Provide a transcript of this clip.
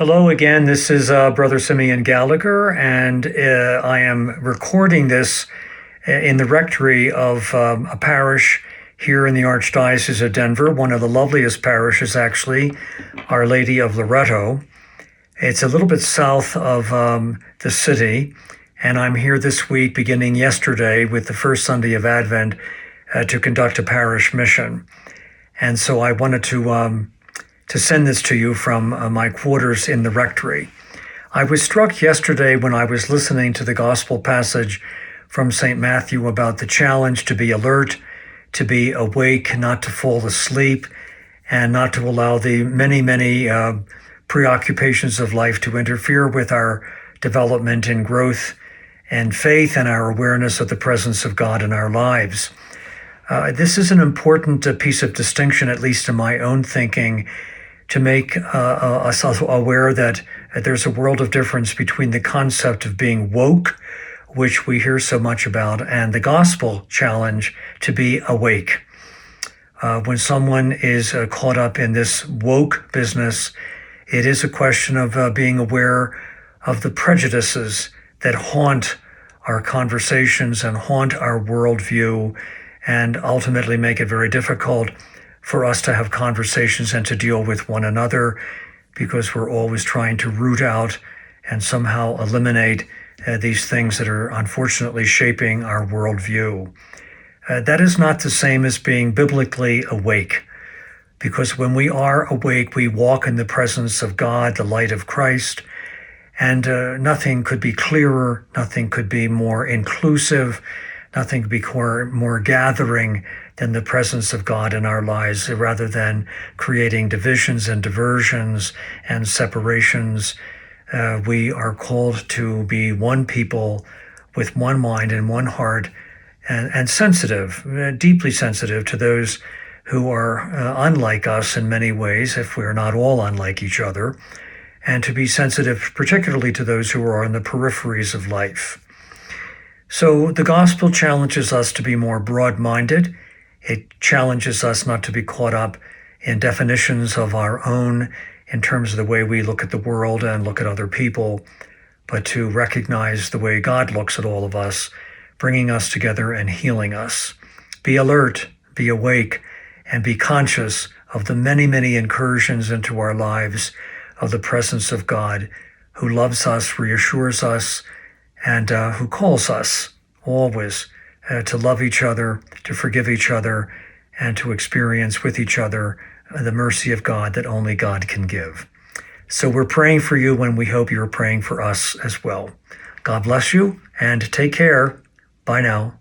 Hello again. This is Brother Simeon Gallagher, and I am recording this in the rectory of a parish here in the Archdiocese of Denver, one of the loveliest parishes, actually, Our Lady of Loretto. It's a little bit south of the city, and I'm here this week, beginning yesterday with the first Sunday of Advent, to conduct a parish mission. And so I wanted to send this to you from my quarters in the rectory. I was struck yesterday when I was listening to the gospel passage from St. Matthew about the challenge to be alert, to be awake, not to fall asleep, and not to allow the many preoccupations of life to interfere with our development and growth and faith and our awareness of the presence of God in our lives. This is an important piece of distinction, at least in my own thinking, to make us aware that there's a world of difference between the concept of being woke, which we hear so much about, and the gospel challenge to be awake. When someone is caught up in this woke business, it is a question of being aware of the prejudices that haunt our conversations and haunt our worldview, and ultimately make it very difficult for us to have conversations and to deal with one another, because we're always trying to root out and somehow eliminate these things that are unfortunately shaping our worldview. That is not the same as being biblically awake, because when we are awake, we walk in the presence of God, the light of Christ, and nothing could be clearer, nothing could be more inclusive, nothing could be more gathering than the presence of God in our lives, rather than creating divisions and diversions and separations. We are called to be one people with one mind and one heart, and sensitive, deeply sensitive to those who are unlike us in many ways, if we're not all unlike each other, and to be sensitive particularly to those who are on the peripheries of life. So the gospel challenges us to be more broad-minded. It challenges us not to be caught up in definitions of our own in terms of the way we look at the world and look at other people, but to recognize the way God looks at all of us, bringing us together and healing us. Be alert, be awake, and be conscious of the many incursions into our lives of the presence of God, who loves us, reassures us, and who calls us always to love each other, to forgive each other, and to experience with each other the mercy of God that only God can give. So we're praying for you, and we hope you're praying for us as well. God bless you, and take care. Bye now.